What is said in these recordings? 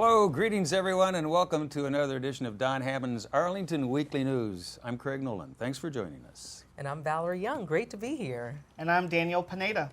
Hello, greetings everyone, and welcome to another edition of Don Hammond's Arlington Weekly News. I'm Craig Nolan. Thanks for joining us. And I'm Valerie Young. Great to be here. And I'm Daniel Pineda.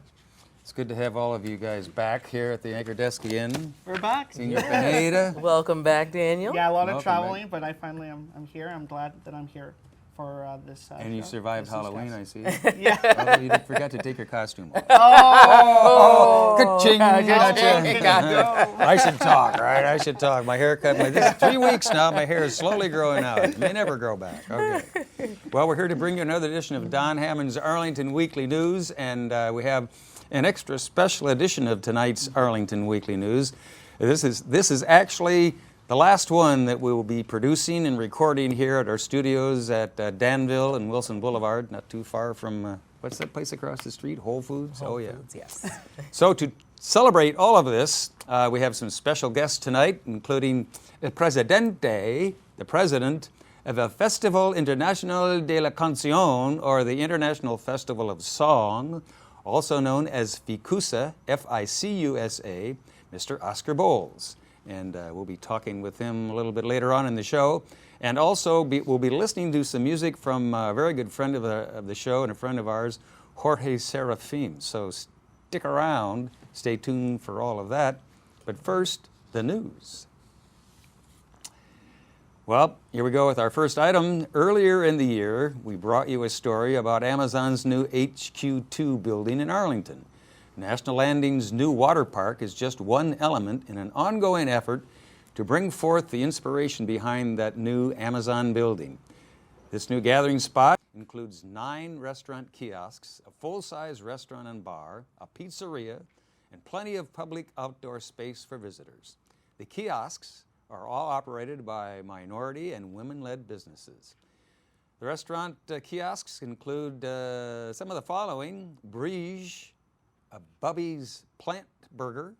It's good to have all of you guys back here at the Anchor Desk Inn. We're back. Senior Pineda. Welcome back, Daniel. Yeah, a lot of Welcome traveling, back. but I finally am here. I'm glad that I'm here for this And you show. survived This is Halloween, guys. I see. Yeah. Although you forgot to take your costume off. Oh! Ka-ching, Gotcha. gotcha. I should talk, right? I should talk. My haircut, this is 3 weeks now. My hair is slowly growing out. It may never grow back. Okay. Well, we're here to bring you another edition of Don Hammond's Arlington Weekly News, and we have an extra special edition of tonight's Arlington Weekly News. This is actually the last one that we will be producing and recording here at our studios at Danville and Wilson Boulevard, not too far from, what's that place across the street? Whole Foods? Whole Foods, yes. So to celebrate all of this, we have some special guests tonight, including El Presidente, the president of El Festival Internacional de la Canción, or the International Festival of Song, also known as FICUSA, F-I-C-U-S-A, Mr. Oscar Bowles. And we'll be talking with him a little bit later on in the show. And also, we'll be listening to some music from a very good friend of the show and a friend of ours, Jorge Serafim. So stick around, stay tuned for all of that. But first, the news. Well, here we go with our first item. Earlier in the year, we brought you a story about Amazon's new HQ2 building in Arlington. National Landing's new water park is just one element in an ongoing effort to bring forth the inspiration behind that new Amazon building. This new gathering spot includes 9 restaurant kiosks, a full-size restaurant and bar, a pizzeria, and plenty of public outdoor space for visitors. The kiosks are all operated by minority and women-led businesses. The restaurant kiosks include some of the following: Brige, a Bubby's Plant Burger,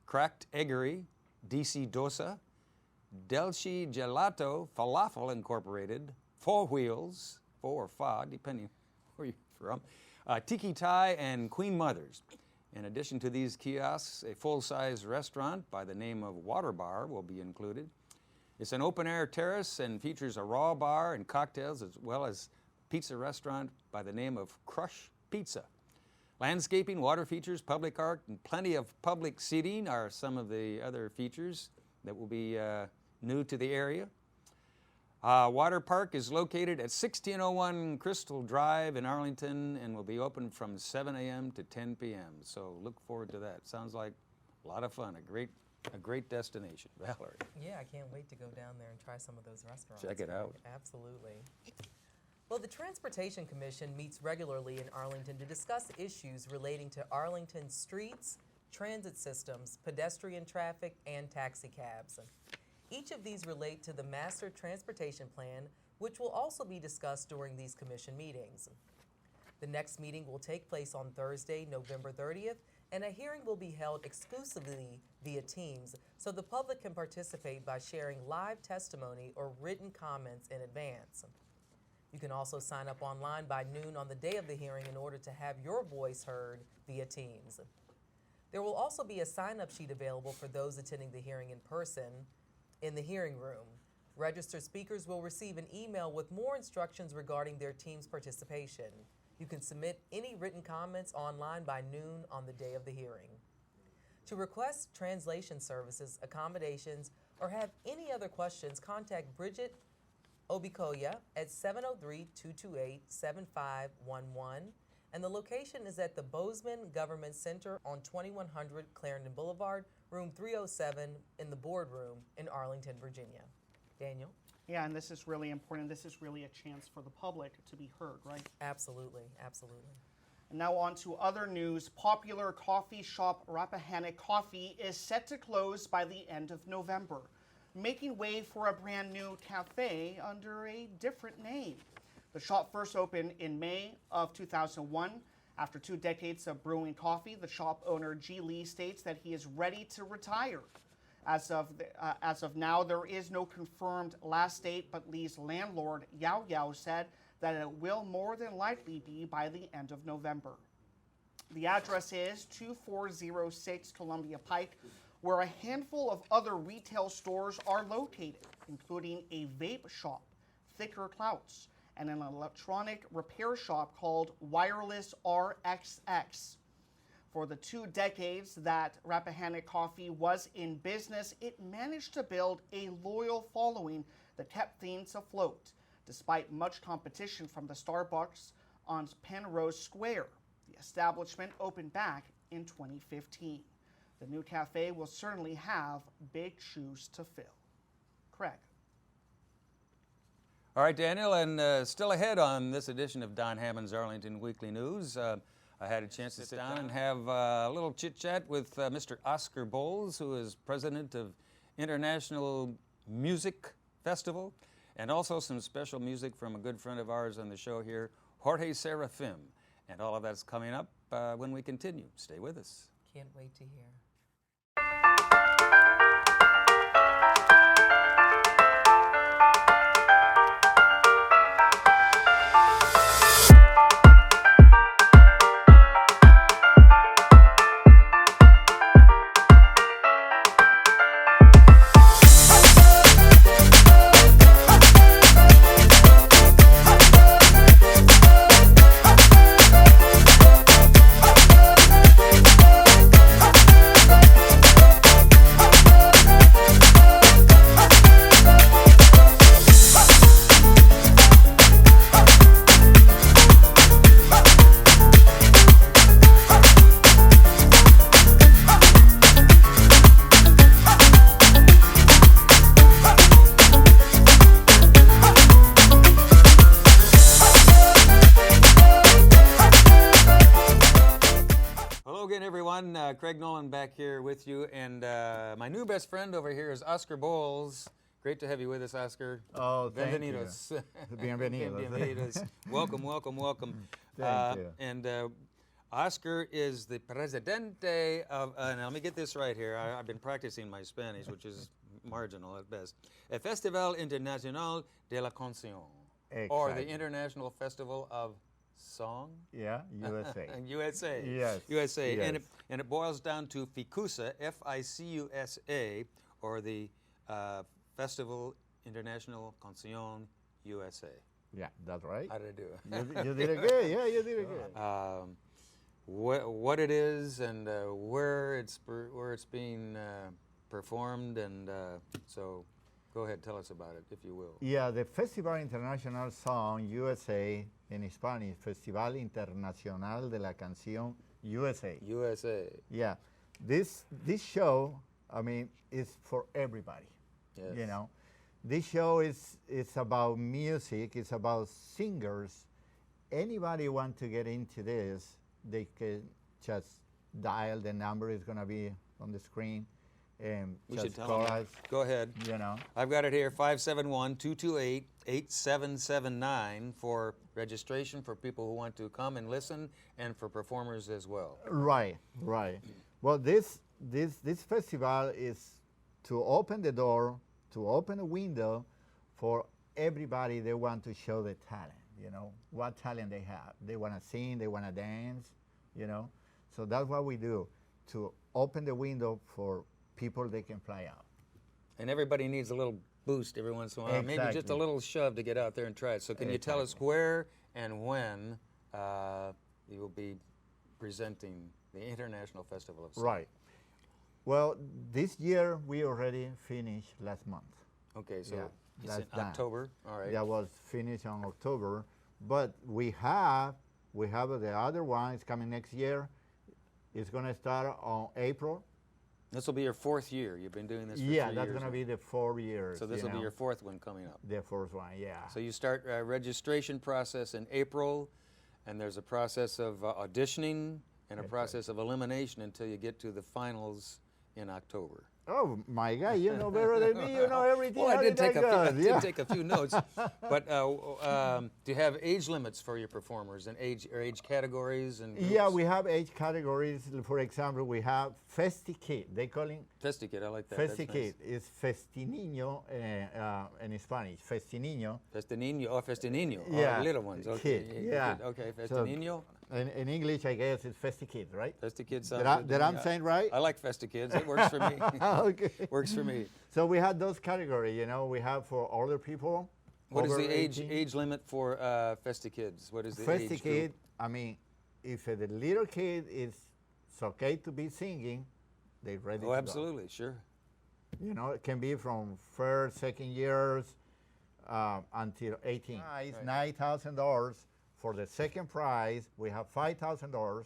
Cracked Eggery, DC Dosa, Delci Gelato, Falafel Incorporated, Four Wheels, 4 or 5, depending where you're from, Tiki Thai, and Queen Mother's. In addition to these kiosks, a full-size restaurant by the name of Water Bar will be included. It's an open-air terrace and features a raw bar and cocktails, as well as a pizza restaurant by the name of Crush Pizza. Landscaping, water features, public art, and plenty of public seating are some of the other features that will be new to the area. Water Park is located at 1601 Crystal Drive in Arlington and will be open from 7 a.m. to 10 p.m. So look forward to that. Sounds like a lot of fun, a great destination. Valerie. Yeah, I can't wait to go down there and try some of those restaurants. Check it out. Absolutely. Well, the Transportation Commission meets regularly in Arlington to discuss issues relating to Arlington's streets, transit systems, pedestrian traffic, and taxi cabs. Each of these relate to the Master Transportation Plan, which will also be discussed during these commission meetings. The next meeting will take place on Thursday, November 30th, and a hearing will be held exclusively via Teams, so the public can participate by sharing live testimony or written comments in advance. You can also sign up online by noon on the day of the hearing in order to have your voice heard via Teams. There will also be a sign-up sheet available for those attending the hearing in person in the hearing room. Registered speakers will receive an email with more instructions regarding their team's participation. You can submit any written comments online by noon on the day of the hearing. To request translation services, accommodations, or have any other questions, contact Bridget Obikoya at 703-228-7511, and the location is at the Bozeman Government Center on 2100 Clarendon Boulevard, room 307 in the boardroom in Arlington, Virginia. Daniel? Yeah, and this is really important. This is really a chance for the public to be heard, right? Absolutely, absolutely. And now on to other news. Popular coffee shop Rappahannock Coffee is set to close by the end of November, making way for a brand new cafe under a different name. The shop first opened in May of 2001. After 2 decades of brewing coffee, the shop owner G. Lee states that he is ready to retire. As of now, there is no confirmed last date, but Lee's landlord Yao Yao said that it will more than likely be by the end of November. The address is 2406 Columbia Pike, where a handful of other retail stores are located, including a vape shop, Thicker Clouts, and an electronic repair shop called Wireless RXX. For the 2 decades that Rappahannock Coffee was in business, it managed to build a loyal following that kept things afloat, despite much competition from the Starbucks on Penrose Square. The establishment opened back in 2015. The new cafe will certainly have big shoes to fill. Craig. All right, Daniel, and still ahead on this edition of Don Hammond's Arlington Weekly News. I had a chance to sit down and have a little chit-chat with Mr. Oscar Bowles, who is president of International Music Festival, and also some special music from a good friend of ours on the show here, Jorge Serafim. And all of that's coming up when we continue. Stay with us. Can't wait to hear. Craig Nolan back here with you, and my new best friend over here is Oscar Bowles. Great to have you with us, Oscar. Oh, thank Bienvenidos. you. Bienvenidos. Bienvenidos. Welcome, welcome, welcome. Thank you. And Oscar is the presidente of, now let me get this right here. I've been practicing my Spanish, which is marginal at best. El Festival Internacional de la Canción, or the Exactly. International Festival of Song? Yeah, USA. USA. Yes. USA. Yes. And it boils down to FICUSA, F-I-C-U-S-A, or the Festival International Canción USA. Yeah, that's right. How did I do it? You did it good. Yeah, you did it good. What it is and where it's being performed, and so go ahead, tell us about it, if you will. Yeah, the Festival International Song USA, in Spanish, Festival Internacional de la Canción USA. USA. Yeah, this show, I mean, is for everybody. Yes. You know, this show is about music. It's about singers. Anybody want to get into this, they can just dial the number. It's gonna be on the screen, and We just should tell call them. us. Go ahead. You know. I've got it here, 571-228-8779 for registration for people who want to come and listen, and for performers as well. Right, right. Well, this festival is to open the door, to open a window for everybody that want to show the talent. You know, what talent they have. They want to sing, they want to dance, you know. So that's what we do, to open the window for people that can fly out. And everybody needs a little boost every once in a while, maybe just a Exactly. little shove to get out there and try it. So can you tell us Exactly. where and when you will be presenting the International Festival of Song? Right. Well, this year we already finished last month. Okay, so Yeah, it's in that's done. October, all right. That was finished on October, but we have the other one. It's coming next year. It's going to start on April. This will be your 4th year. You've been doing this for 3 Yeah, years. that's going to now. be the 4 years. So this will be your 4th one coming up. the first one. Yeah. So you start registration process in April, and there's a process of auditioning and a That's process of elimination until you get to the finals in October. Oh my God, you know better than me. You know everything. Well, How I did that take goes? a few notes, but do you have age limits for your performers and age categories and groups? Yeah, we have age categories. For example, we have Festi Kid. They call it Festikid, I like that. That's Festi nice. Kid. It's Festiniño in Spanish. Festiniño. Festiniño, oh, Festiniño, Yeah, oh, little ones. Okay, kid, yeah. Okay, So- Festiniño. In English, I guess it's Festi Kids, right? Festi Kids sounds That, good to that me. I'm saying right? I like Festi Kids. It works for me. Okay. Works for me. So we had those categories, you know. We have for older people. What is over the 18. age limit for Festi Kids? What is the Festi age Kid, group? I mean, if the little kid is it's okay to be singing, they're ready to Oh, go. absolutely, sure. You know, it can be from first, second years until 18. Prize, $9,000. For the second prize, we have $5,000.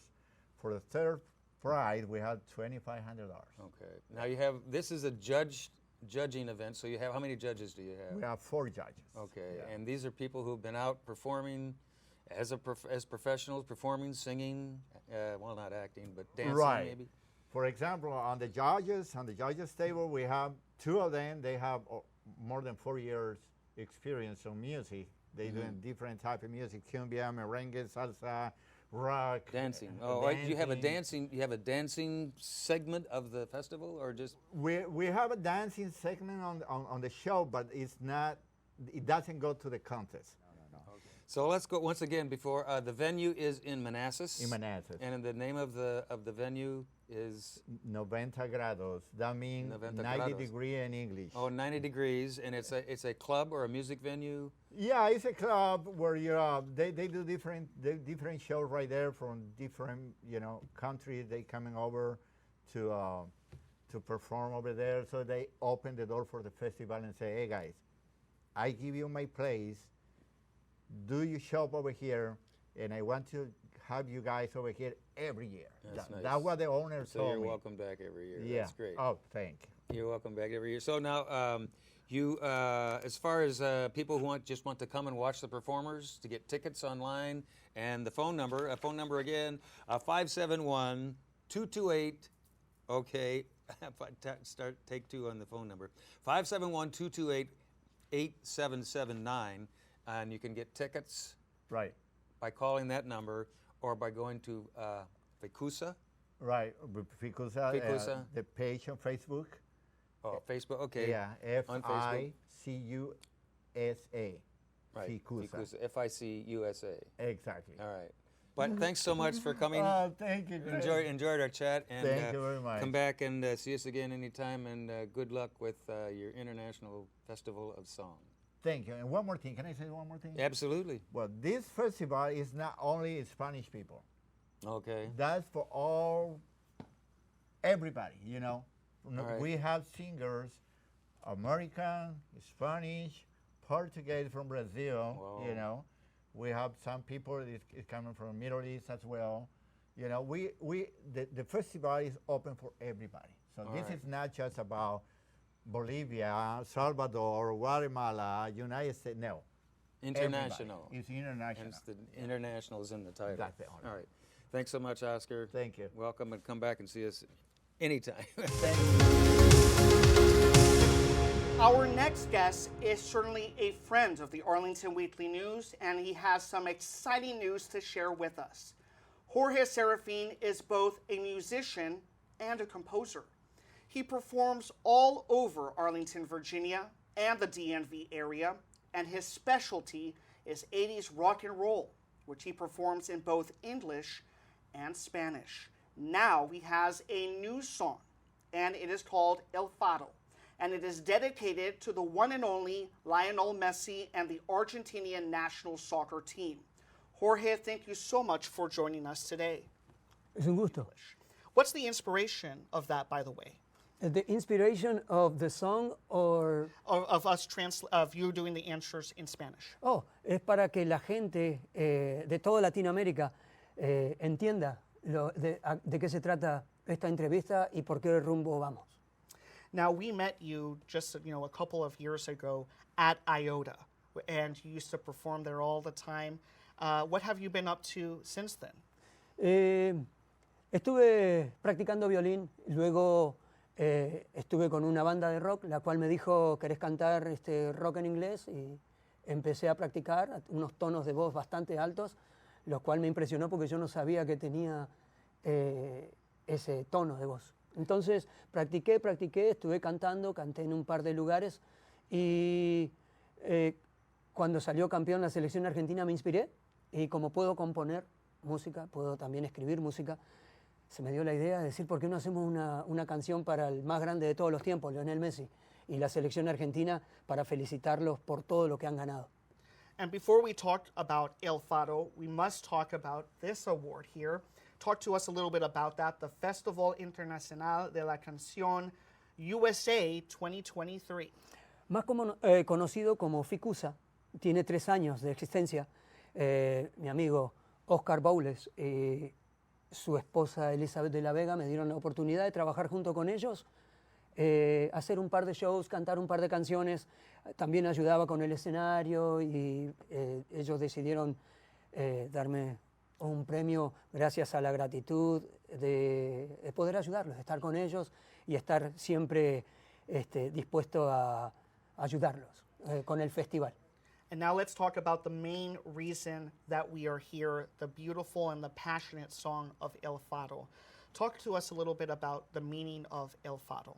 For the third prize, we have $2,500. Okay. Now you have, this is a judging event, so you have, how many judges do you have? We have 4 judges. Okay, Yeah. and these are people who've been out performing as as professionals, performing, singing, well, not acting, but dancing Right. maybe? For example, on the judges table, we have 2 of them. They have more than 4 years experience on music. They doing different type of music: cumbia, merengue, salsa, rock, Dancing. Oh, you have a dancing segment of the festival, or just? We have a dancing segment on the show, but it's not. It doesn't go to the contest. So let's go once again. Before the venue is in Manassas. In Manassas. And the name of the venue is 90 grados. That means 90 90 grados. degree in English. 90 degrees, and it's a club or a music venue. Yeah, it's a club where they do different shows right there from different countries. They coming over to perform over there. So they open the door for the festival and say, hey guys, I give you my place. Do you shop over here, and I want to have you guys over here every year. That's nice. That's what the owner So told you're me. welcome back every year. Yeah. That's great. Oh, thank you. You're welcome back every year. So now, you, as far as people who just want to come and watch the performers, to get tickets online, and the phone number again, 571-228, okay, take 2 on the phone number, 571-228-8779, and you can get tickets Right. by calling that number or by going to Ficusa. Right. Ficusa, Ficusa. the page on Facebook. Oh, Facebook, okay. Yeah, On Facebook. Ficusa. Right. Ficusa. Ficusa. F-I-C-U-S-A. Exactly. All right. But thanks so much for coming. Thank you. Greg. Enjoyed our chat, and Thank you very much. come back and see us again anytime. And good luck with your International Festival of Song. Thank you. And one more thing. Can I say one more thing? Absolutely. Well, this festival is not only Spanish people. Okay. That's for everybody, right. We have singers, American, Spanish, Portuguese from Brazil, Wow. We have some people is coming from Middle East as well. The festival is open for everybody. So All this right. is not just about Bolivia, Salvador, Guatemala, United States. No. International. Everybody. It's international. Hence the international is in the title. That's the only All right. Thanks so much, Oscar. Thank you. Welcome, and come back and see us anytime. Our next guest is certainly a friend of the Arlington Weekly News, and he has some exciting news to share with us. Jorge Serafin is both a musician and a composer. He performs all over Arlington, Virginia, and the DMV area, and his specialty is 80s rock and roll, which he performs in both English and Spanish. Now he has a new song, and it is called El Fado, and it is dedicated to the one and only Lionel Messi and the Argentinian national soccer team. Jorge, thank you so much for joining us today. Es un gusto. What's the inspiration of that, by the way? The inspiration of the song or Of you doing the answers in Spanish? es para que la gente de toda Latinoamérica entienda de qué se trata esta entrevista y por qué rumbo vamos. Now, we met you just a couple of years ago at IOTA, and you used to perform there all the time. What have you been up to since then? Estuve practicando violín, luego estuve con una banda de rock, la cual me dijo, ¿querés cantar rock en inglés? Y empecé a practicar unos tonos de voz bastante altos, lo cual me impresionó porque yo no sabía que tenía ese tono de voz. Entonces practiqué, estuve cantando, canté en un par de lugares y cuando salió campeón la selección argentina me inspiré y como puedo componer, música, puedo también escribir música. Se me dio la idea de decir, ¿por qué no hacemos una canción para el más grande de todos los tiempos, Lionel Messi, y la selección argentina, para felicitarlos por todo lo que han ganado? And before we talk about El Fado, we must talk about this award here. Talk to us a little bit about that, the Festival Internacional de la Canción USA 2023. Más conocido como FICUSA, tiene 3 años de existencia. Mi amigo Oscar Boules y su esposa Elizabeth de la Vega me dieron la oportunidad de trabajar junto con ellos, hacer un par de shows, cantar un par de canciones. También ayudaba con el escenario y ellos decidieron darme un premio gracias a la gratitud de poder ayudarlos, de estar con ellos y estar siempre dispuesto a ayudarlos con el festival. And now let's talk about the main reason that we are here, the beautiful and the passionate song of El Fado. Talk to us a little bit about the meaning of El Fado.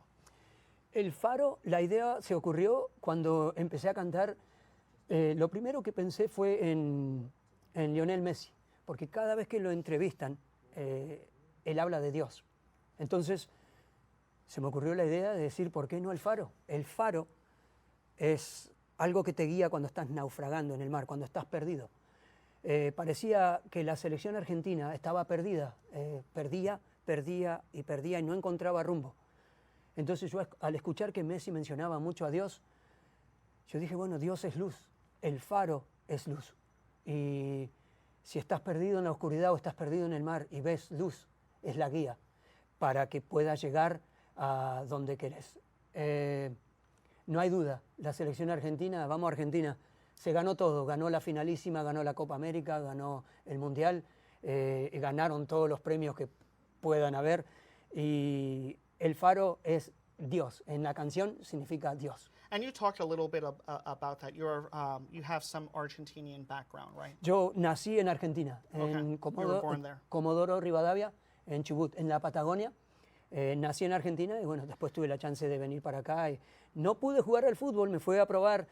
El Faro, la idea se ocurrió cuando empecé a cantar. Lo primero que pensé fue en Lionel Messi, porque cada vez que lo entrevistan, él habla de Dios. Entonces, se me ocurrió la idea de decir, ¿por qué no el faro? El faro es algo que te guía cuando estás naufragando en el mar, cuando estás perdido. Parecía que la selección argentina estaba perdida, perdía y no encontraba rumbo. Entonces yo, al escuchar que Messi mencionaba mucho a Dios, yo dije, bueno, Dios es luz, el faro es luz. Y si estás perdido en la oscuridad o estás perdido en el mar y ves luz, es la guía para que puedas llegar a donde querés. No hay duda, la selección argentina, vamos Argentina, se ganó todo, ganó la finalísima, ganó la Copa América, ganó el Mundial, ganaron todos los premios que puedan haber, y el faro es Dios, en la canción significa Dios. And you talked a little bit about that. You have some Argentinian background, right? Yo nací en Argentina, Okay. en You were born there. Comodoro Rivadavia, en Chubut, en la Patagonia. Nací en Argentina y bueno, después tuve la chance de venir para acá. Y no pude jugar al fútbol, me fui a probar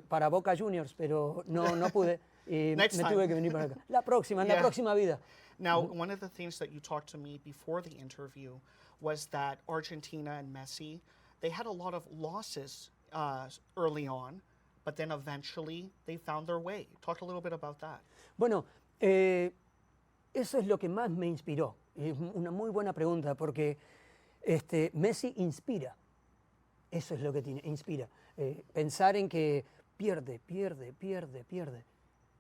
para Boca Juniors, pero no pude y Next me time. tuve que venir para acá. La próxima, en Yeah. la próxima vida. Now, one of the things that you talked to me before the interview was that Argentina and Messi, they had a lot of losses early on, but then eventually they found their way. Talk a little bit about that. Bueno, eso es lo que más me inspiró. Y es una muy buena pregunta porque Messi inspira. Eso es lo que tiene, inspira. Pensar en que pierde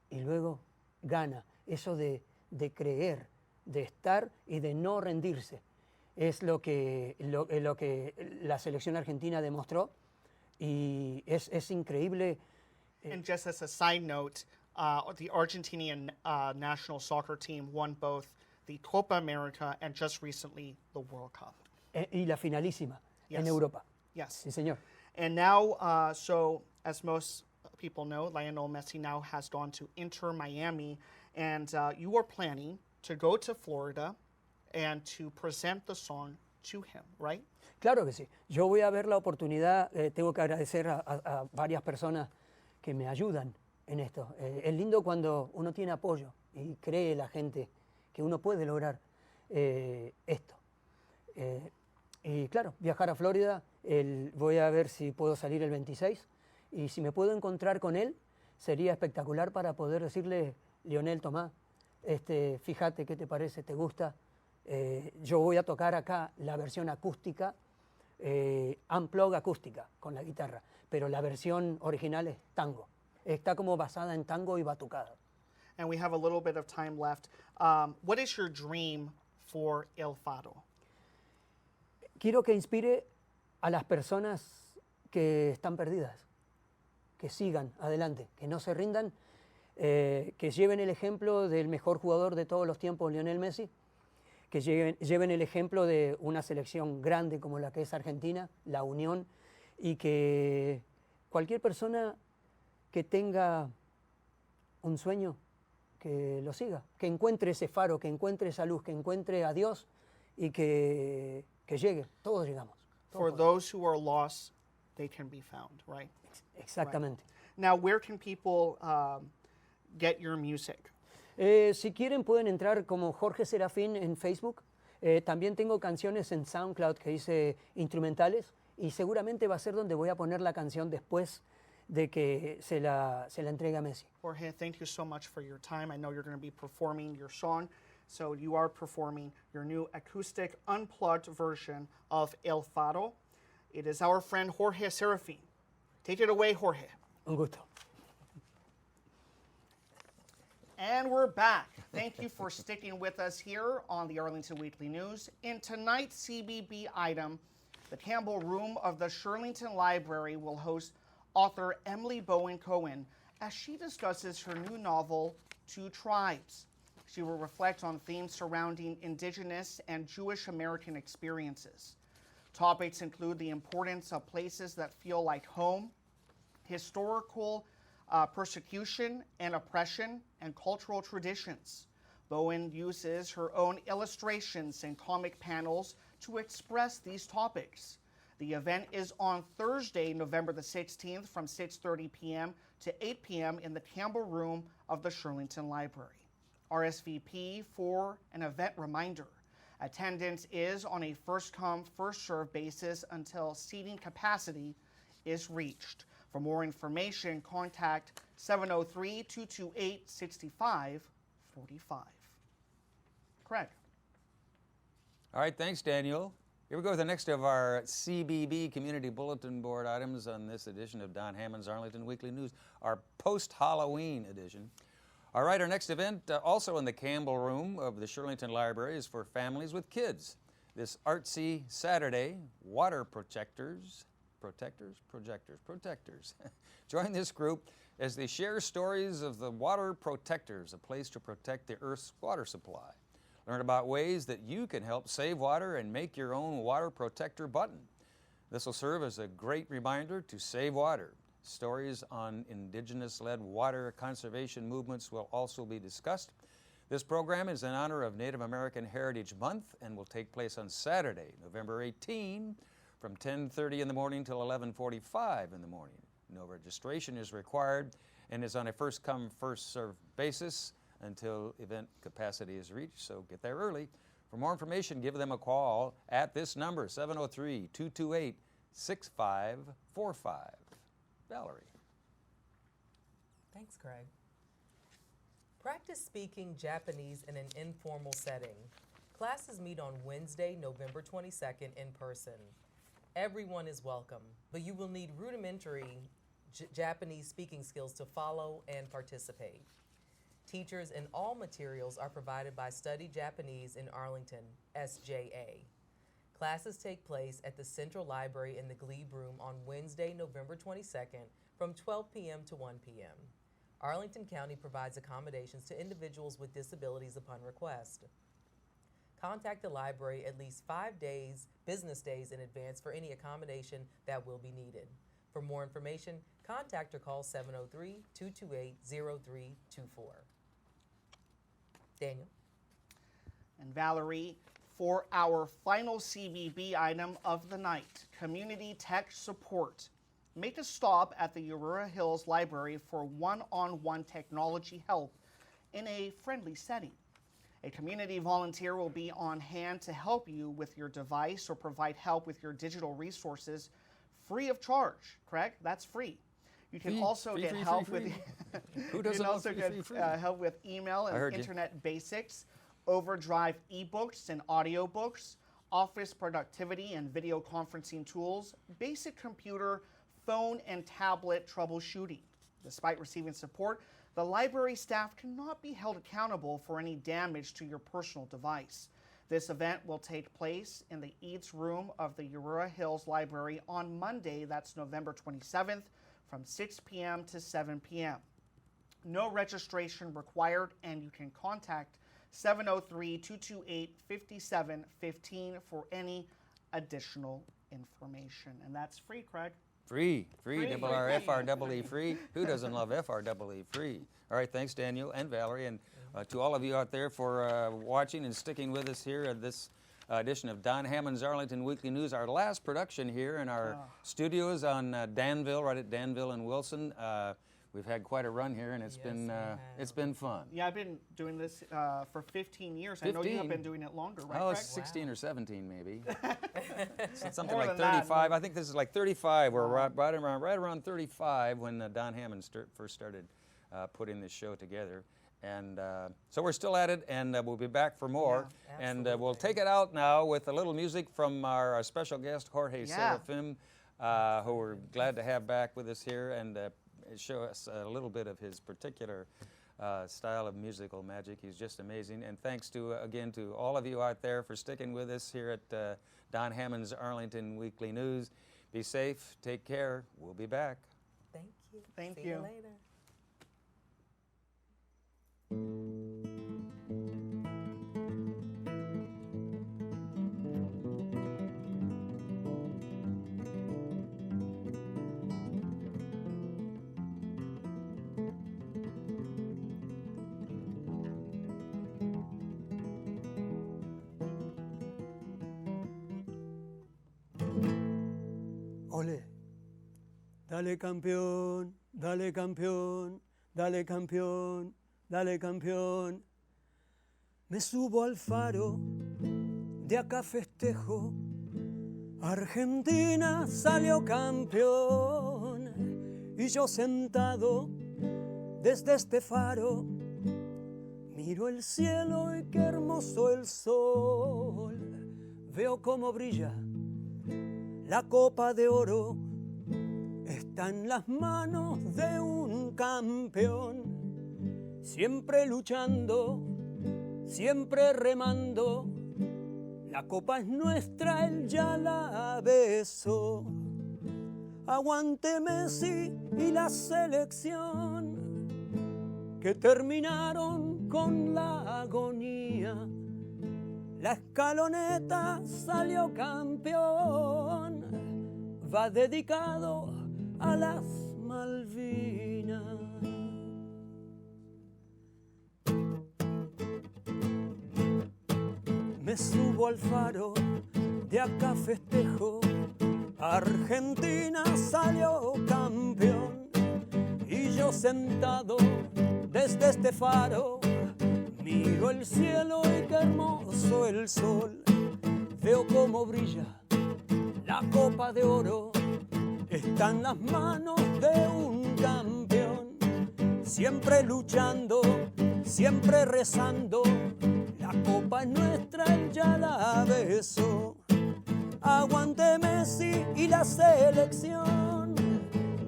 y luego gana. Eso de creer, de estar y de no rendirse. Es lo que la selección argentina demostró y es increíble. And just as a side note, the Argentinian national soccer team won both the Copa America and just recently the World Cup. Y la finalísima en Yes. Europa. Yes. Sí, señor. And now, so as most people know, Lionel Messi now has gone to Inter Miami, and you are planning to go to Florida and to present the song to him, right? Claro que sí. Yo voy a ver la oportunidad, tengo que agradecer a varias personas que me ayudan en esto. Es lindo cuando uno tiene apoyo y cree la gente que uno puede lograr esto. Y claro, viajar a Florida, voy a ver si puedo salir el 26 y si me puedo encontrar con él, sería espectacular para poder decirle, Lionel, tomá, fíjate qué te parece, te gusta. Yo voy a tocar acá la versión acústica, unplug acústica con la guitarra, pero la versión original es tango. Está como basada en tango y batucada. And we have a little bit of time left. What is your dream for El Fado? Quiero que inspire a las personas que están perdidas, que sigan adelante, que no se rindan, que lleven el ejemplo del mejor jugador de todos los tiempos, Lionel Messi, que lleven el ejemplo de una selección grande como la que es Argentina, la unión, y que cualquier persona que tenga un sueño, que lo siga, que encuentre ese faro, que encuentre esa luz, que encuentre a Dios y que llegue, todos llegamos. For those who are lost, they can be found, right? Exactamente. Now, where can people get your music? Si quieren pueden entrar como Jorge Serafín en Facebook. También tengo canciones en SoundCloud que hice instrumentales y seguramente va a ser donde voy a poner la canción después de que se la entregue a Messi. Jorge, thank you so much for your time. I know you're going to be performing your song. So you are performing your new acoustic unplugged version of El Fado. It is our friend Jorge Serafin. Take it away, Jorge. Un gusto. And we're back. Thank you for sticking with us here on the Arlington Weekly News. In tonight's CBB item, the Campbell Room of the Shirlington Library will host author Emily Bowen Cohen as she discusses her new novel, Two Tribes. She will reflect on themes surrounding Indigenous and Jewish American experiences. Topics include the importance of places that feel like home, historical persecution and oppression, and cultural traditions. Bowen uses her own illustrations and comic panels to express these topics. The event is on Thursday, November the 16th from 6:30 p.m. to 8 p.m. in the Campbell Room of the Shirlington Library. RSVP for an event reminder. Attendance is on a first-come, first-served basis until seating capacity is reached. For more information, contact 703-228-6545. Craig. All right, thanks, Daniel. Here we go with the next of our CBB Community Bulletin Board items on this edition of Don Hammond's Arlington Weekly News, our post-Halloween edition. All right, our next event, also in the Campbell Room of the Shirlington Library, is for families with kids. This artsy Saturday, water protectors. Join this group as they share stories of the water protectors, a place to protect the Earth's water supply. Learn about ways that you can help save water and make your own water protector button. This will serve as a great reminder to save water. Stories on Indigenous-led water conservation movements will also be discussed. This program is in honor of Native American Heritage Month and will take place on Saturday, November 18, from 10:30 in the morning till 11:45 in the morning. No registration is required and is on a first-come, first-served basis until event capacity is reached, so get there early. For more information, give them a call at this number, 703-228-6545. Valerie. Thanks, Craig. Practice speaking Japanese in an informal setting. Classes meet on Wednesday, November 22nd in person. Everyone is welcome, but you will need rudimentary Japanese speaking skills to follow and participate. Teachers and all materials are provided by Study Japanese in Arlington, SJA. Classes take place at the Central Library in the Glebe Room on Wednesday, November 22nd from 12 p.m. to 1 p.m. Arlington County provides accommodations to individuals with disabilities upon request. Contact the library at least 5 business days in advance for any accommodation that will be needed. For more information, contact or call 703-228-0324. Daniel. And Valerie, for our final CBB item of the night, Community Tech Support. Make a stop at the Aurora Hills Library for one-on-one technology help in a friendly setting. A community volunteer will be on hand to help you with your device or provide help with your digital resources free of charge. Craig, that's free. You can also get help with Who doesn't love free? Help with email and internet basics, Overdrive ebooks and audiobooks, office productivity and video conferencing tools, basic computer, phone, and tablet troubleshooting. Despite receiving support, the library staff cannot be held accountable for any damage to your personal device. This event will take place in the Eads Room of the Aurora Hills Library on Monday, that's November 27th, from 6 p.m. to 7 p.m. No registration required, and you can contact 703-228-5715 for any additional information. And that's free, Craig. Free, FREE, free. Who doesn't love FREE, free? All right, thanks, Daniel and Valerie, and to all of you out there for watching and sticking with us here at this edition of Don Hammond's Arlington Weekly News, our last production here in our studios on Danville, right at Danville and Wilson. We've had quite a run here, and it's Yes, we been fun. Yeah, I've been doing this for 15 years. I know you have 15? been doing it longer, right, Oh, Craig? it's 16 or 17 maybe. So something More like than that. 35. I think this is like 35. We're right around 35 when Don Hammond first started putting this show together. And so we're still at it, and we'll be back for more. Yeah, and we'll absolutely. take it out now with a little music from our special guest, Jorge Yeah. Serafim, who we're glad to have back with us here and show us a little bit of his particular style of musical magic. He's just amazing. And thanks again to all of you out there for sticking with us here at Don Hammond's Arlington Weekly News. Be safe, take care. We'll be back. Thank you. Thank See you. you later. Ole. Dale campeón, dale campeón, dale campeón, dale campeón. Me subo al faro, de acá festejo. Argentina salió campeón. Y yo sentado desde este faro, miro el cielo y qué hermoso el sol. Veo cómo brilla la copa de oro, está en las manos de un campeón, siempre luchando, siempre remando. La copa es nuestra, él ya la besó. Aguante Messi y la selección, que terminaron con la agonía. La escaloneta salió campeón, va dedicado a las Malvinas. Me subo al faro, de acá festejo. Argentina salió campeón. Y yo sentado desde este faro, miro el cielo y qué hermoso el sol. Veo cómo brilla la copa de oro, está en las manos de un campeón, siempre luchando, siempre rezando. La copa es nuestra, él ya la besó. Aguante Messi y la selección,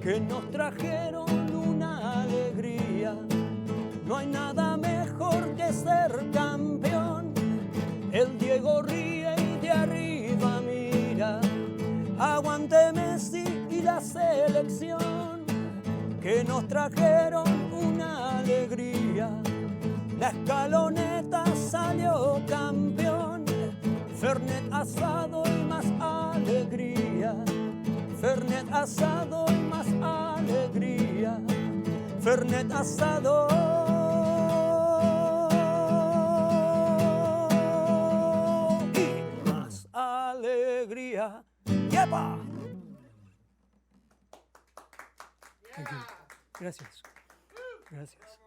que nos trajeron una alegría. No hay nada mejor que ser campeón. El Diego ríe y de arriba mira. Aguante Messi y la selección, que nos trajeron una alegría. La escaloneta salió campeón. Fernet asado y más alegría. Fernet asado y más alegría. Fernet asado y más alegría. ¡Yepa! Gracias. Gracias.